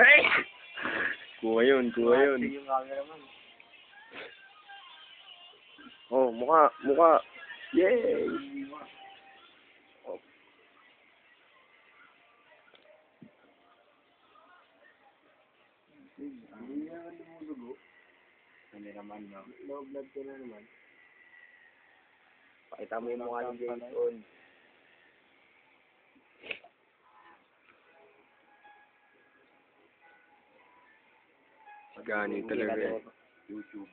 Hey! Kuha yun. Yung cameraman. Oh, mukha. Yay! Oh. Hindi naman lumudugo. Hindi naman, no? Low-blood ko na naman. Pakita mo yung mukha ni Jason. Gani talaga. YouTube.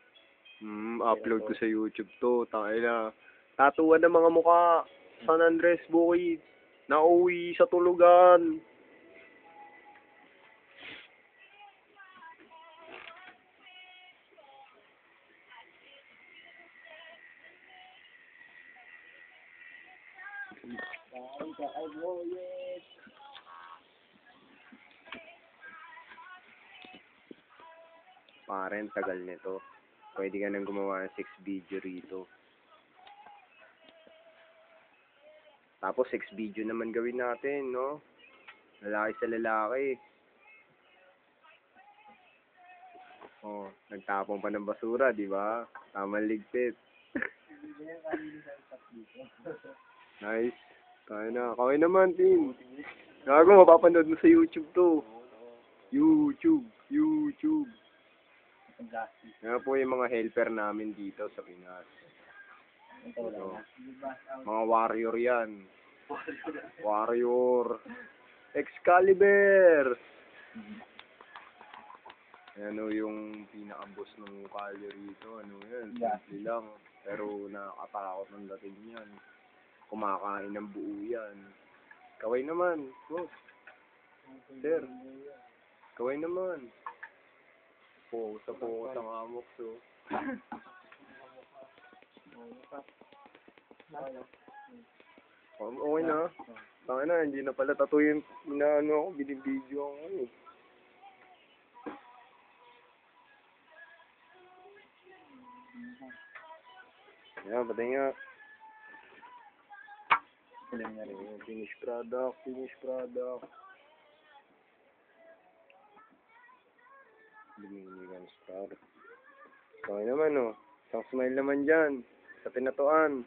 Upload ko sa YouTube to. Tangina. Tatuwa ng mga mukha. San Andres Bukid. Nauwi sa tulugan. Paren, tagal nito. Pwede ka nang gumawa ng 6 video rito. Tapos 6 video naman gawin natin, no? Lalaki sa lalaki. Oh, nagtapon pa ng basura, di ba? Tamang ligpit. Nice. Tayo na. Kaway naman, team. Gago, mapapanood mo sa YouTube to. YouTube. Yan po yung mga helper namin dito sa Pinas. Ito. Mga warrior yan. Warrior. Excalibur. Ano yung pinaka-boss ng kalye rito. Ano yan? Simple lang. Pero nakakatakot ng dating yan. Kumakain ng buo yan. Kaway naman. Boss. Sir. Kaway naman. Focus ang amok, so. Okay na. Taka na, hindi na pala tattoo yung inaano ako, binibidyo ako eh. Yan, patay nga. Finish product. Luminigan star. Okay naman, oh. Isang smile naman dyan. Sa pinatuan.